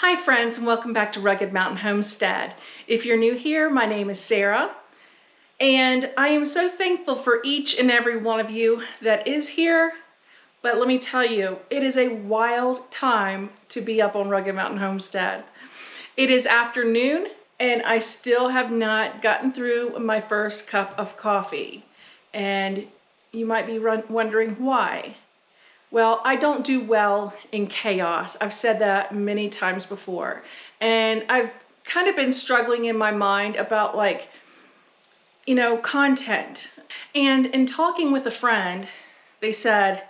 Hi friends, and welcome back to Rugged Mountain Homestead. If you're new here, my name is Sarah, and I am so thankful for each and every one of you that is here. But let me tell you, it is a wild time to be up on Rugged Mountain Homestead. It is afternoon, and I still have not gotten through my first cup of coffee. And you might be wondering why. Well, I don't do well in chaos. I've said that many times before. And I've kind of been struggling in my mind about content. And in talking with a friend, they said,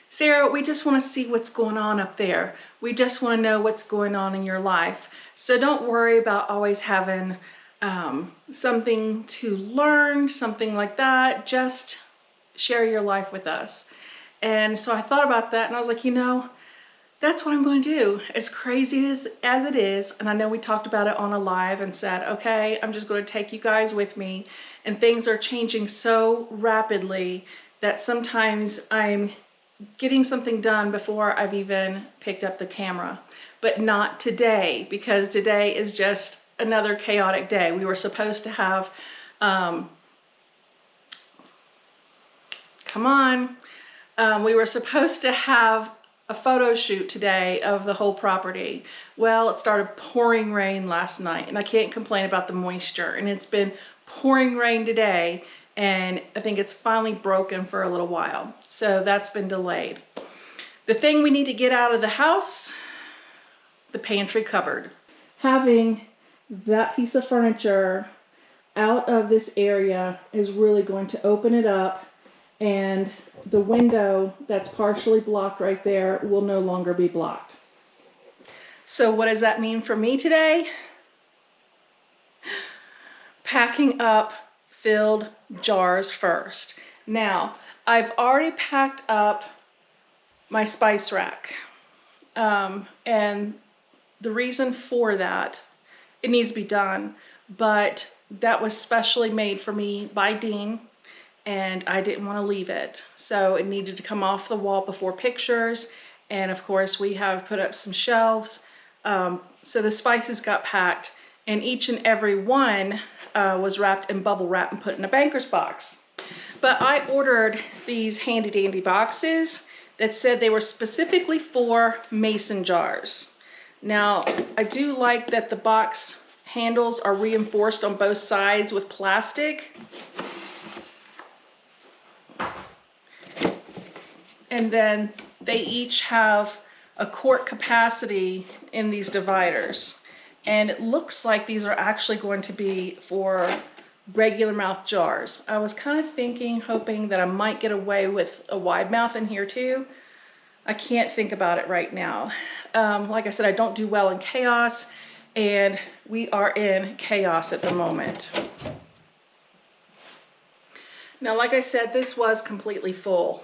Sarah, we just want to see what's going on up there. We just want to know what's going on in your life. So don't worry about always having something to learn, something like that. Just share your life with us. And so I thought about that and I was like, that's what I'm going to do. As crazy as it is, and I know we talked about it on a live and said, okay, I'm just going to take you guys with me. And things are changing so rapidly that sometimes I'm getting something done before I've even picked up the camera. But not today, because today is just another chaotic day. We were supposed to have, we were supposed to have a photo shoot today of the whole property. Well, it started pouring rain last night, and I can't complain about the moisture. And it's been pouring rain today, and I think it's finally broken for a little while. So that's been delayed. The thing we need to get out of the house, the pantry cupboard. Having that piece of furniture out of this area is really going to open it up, and the window that's partially blocked right there will no longer be blocked. So what does that mean for me today? Packing up filled jars first. Now, I've already packed up my spice rack. And the reason for that, it needs to be done, but that was specially made for me by Dean, and I didn't want to leave it. So it needed to come off the wall before pictures. And of course we have put up some shelves. So the spices got packed, and each and every one was wrapped in bubble wrap and put in a banker's box. But I ordered these handy dandy boxes that said they were specifically for mason jars. Now, I do like that the box handles are reinforced on both sides with plastic. And then they each have a quart capacity in these dividers. And it looks like these are actually going to be for regular mouth jars. I was kind of hoping that I might get away with a wide mouth in here too. I can't think about it right now. Like I said, I don't do well in chaos, and we are in chaos at the moment. Now, like I said, this was completely full.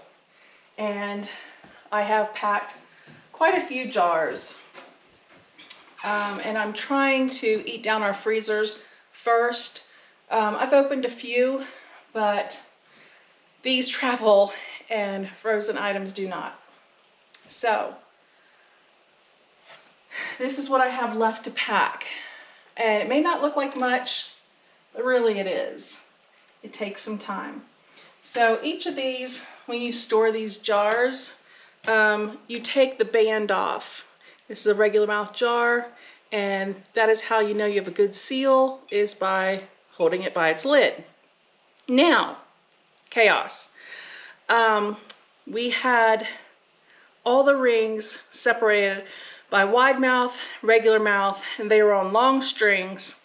And I have packed quite a few jars. And I'm trying to eat down our freezers first. I've opened a few, but these travel and frozen items do not. So this is what I have left to pack. And it may not look like much, but really it is. It takes some time. So each of these, when you store these jars, you take the band off. This is a regular mouth jar, and that is how you know you have a good seal, is by holding it by its lid. Now, chaos. We had all the rings separated by wide mouth, regular mouth, and they were on long strings.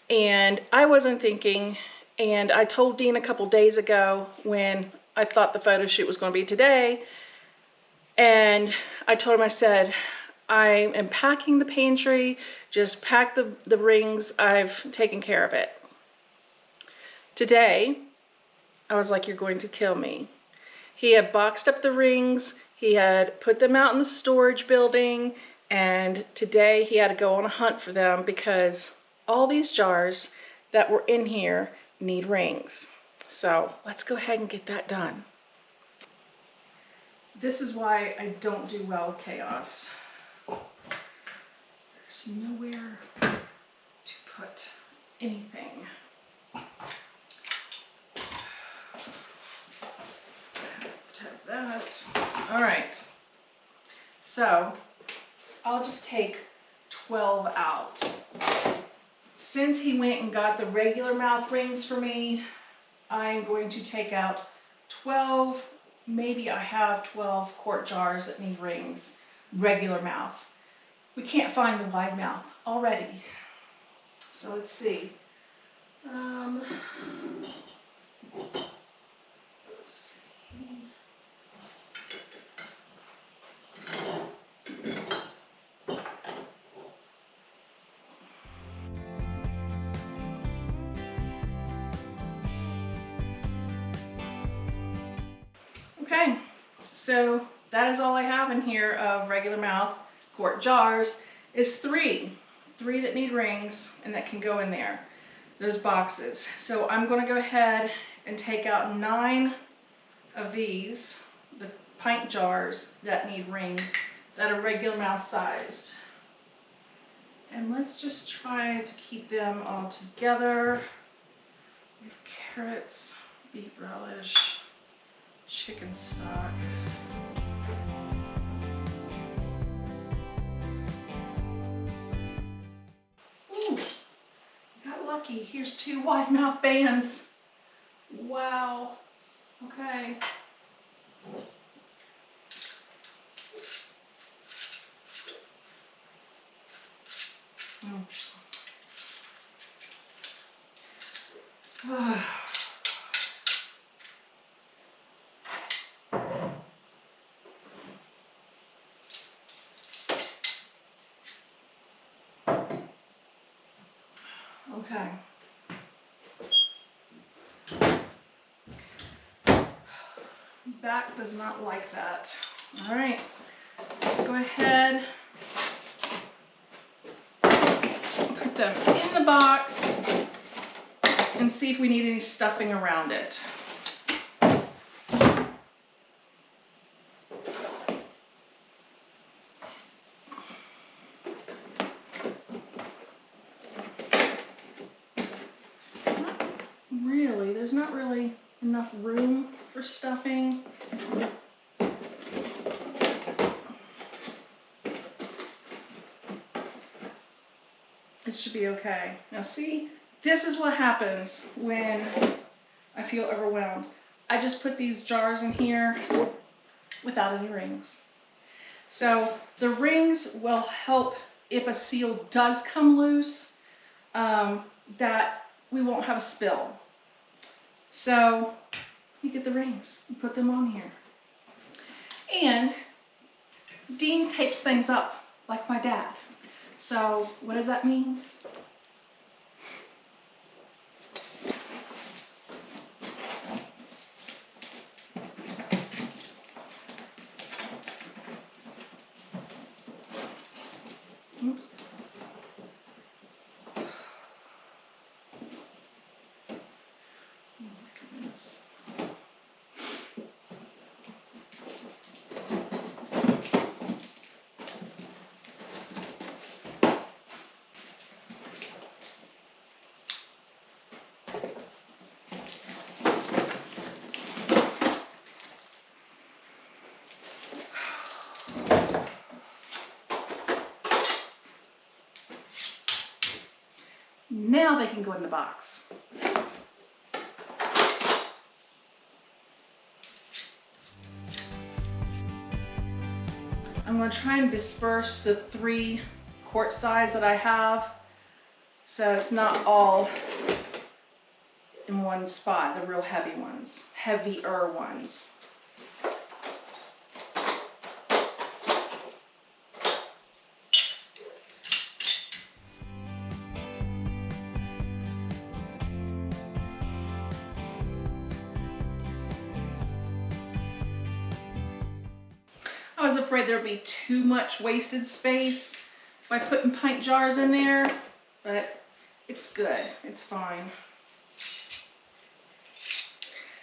And I wasn't thinking, and I told Dean a couple days ago when I thought the photo shoot was going to be today, and I told him, I said, I am packing the pantry, just pack the rings, I've taken care of it. Today, I was like, you're going to kill me. He had boxed up the rings, he had put them out in the storage building, and today he had to go on a hunt for them because all these jars that were in here need rings. So let's go ahead and get that done. This is why I don't do well with chaos. There's nowhere to put anything. Have that. All right. So I'll just take 12 out. Since he went and got the regular mouth rings for me, I'm going to take out 12. Maybe I have 12 quart jars that need rings, regular mouth. We can't find the wide mouth already. So let's see. Let's see. Okay, so that is all I have in here of regular mouth quart jars is three that need rings and that can go in there, those boxes. So I'm going to go ahead and take out 9 of these, the pint jars that need rings that are regular mouth sized. And let's just try to keep them all together. We have carrots, beet relish, chicken stock. Ooh, got lucky. Here's 2 wide mouth bands. Wow. Okay. Okay. Back does not like that. All right, let's go ahead, put them in the box and see if we need any stuffing around it. There's not really enough room for stuffing. It should be okay. Now see, this is what happens when I feel overwhelmed. I just put these jars in here without any rings. So the rings will help if a seal does come loose, that we won't have a spill. So you get the rings and put them on here. And Dean tapes things up like my dad. So what does that mean? Oops. Now they can go in the box. I'm going to try and disperse the 3 quart size that I have so it's not all in one spot, the real heavy ones, heavier ones. I was afraid there'd be too much wasted space by putting pint jars in there, but it's good, it's fine.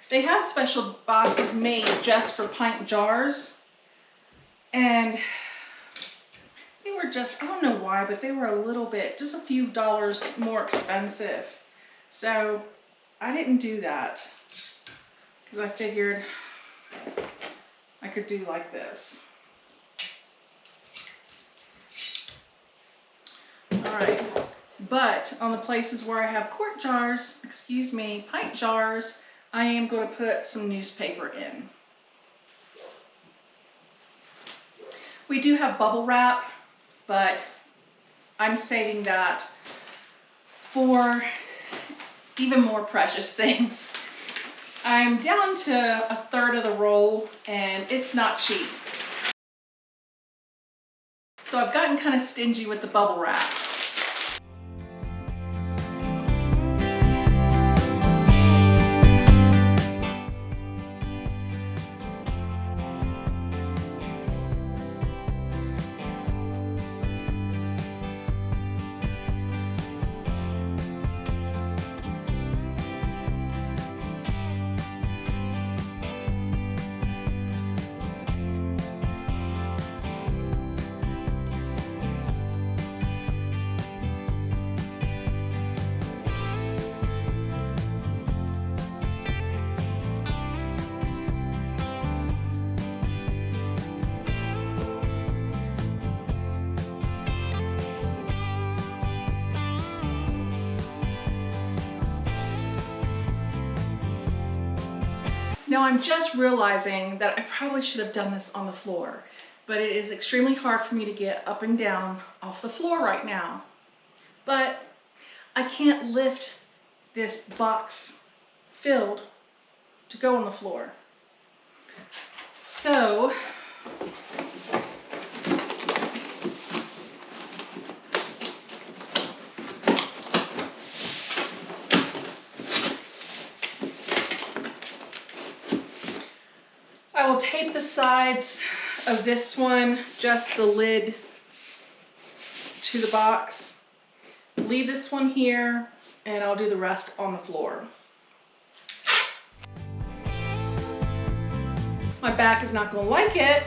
They have special boxes made just for pint jars, and they were just, I don't know why, but they were a little bit, just a few dollars more expensive. So I didn't do that because I figured I could do like this. All right, but on the places where I have quart jars, excuse me, pint jars, I am going to put some newspaper in. We do have bubble wrap, but I'm saving that for even more precious things. I'm down to a third of the roll and it's not cheap. So I've gotten kind of stingy with the bubble wrap. Now I'm just realizing that I probably should have done this on the floor, but it is extremely hard for me to get up and down off the floor right now. But I can't lift this box filled to go on the floor. So I will tape the sides of this one, just the lid to the box. Leave this one here and I'll do the rest on the floor. My back is not gonna like it,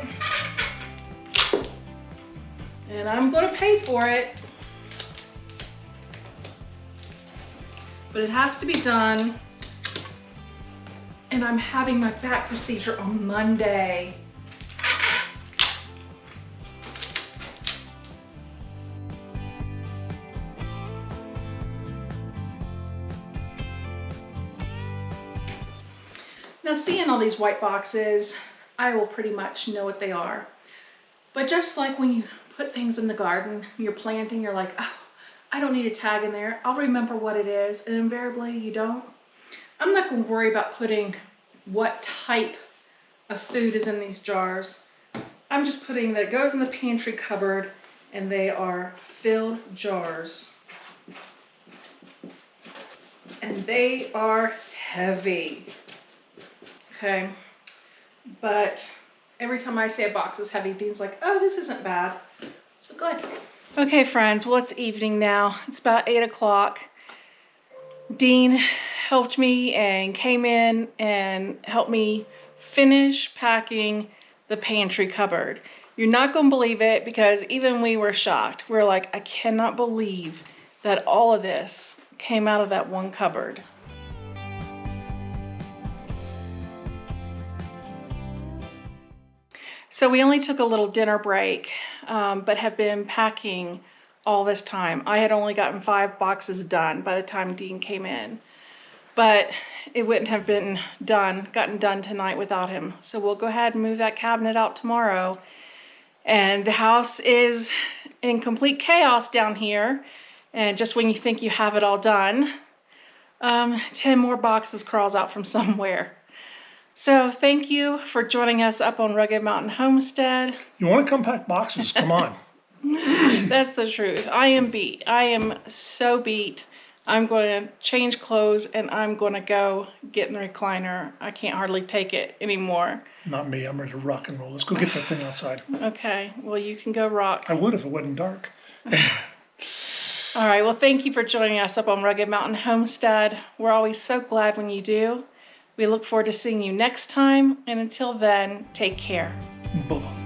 and I'm gonna pay for it. But it has to be done. And I'm having my back procedure on Monday. Now, seeing all these white boxes, I will pretty much know what they are. But just like when you put things in the garden, you're planting, you're like, oh, I don't need a tag in there. I'll remember what it is, and invariably you don't. I'm not going to worry about putting what type of food is in these jars. I'm just putting that it goes in the pantry cupboard, and they are filled jars. And they are heavy. Okay, but every time I say a box is heavy, Dean's like, oh, this isn't bad. So good. Okay, friends, well, it's evening now. It's about 8 o'clock. Dean helped me and came in and helped me finish packing the pantry cupboard. You're not going to believe it, because even we were shocked. We're like, I cannot believe that all of this came out of that one cupboard. So we only took a little dinner break, but have been packing all this time. I had only gotten 5 boxes done by the time Dean came in, but it wouldn't have been gotten done tonight without him. So we'll go ahead and move that cabinet out tomorrow. And the house is in complete chaos down here. And just when you think you have it all done, 10 more boxes crawls out from somewhere. So thank you for joining us up on Rugged Mountain Homestead. You want to come pack boxes? Come on. That's the truth. I am beat. I am so beat. I'm going to change clothes and I'm going to go get in the recliner. I can't hardly take it anymore. Not me. I'm ready to rock and roll. Let's go get that thing outside. Okay. Well, you can go rock. I would if it wasn't dark. All right. Well, thank you for joining us up on Rugged Mountain Homestead. We're always so glad when you do. We look forward to seeing you next time. And until then, take care. Bye-bye.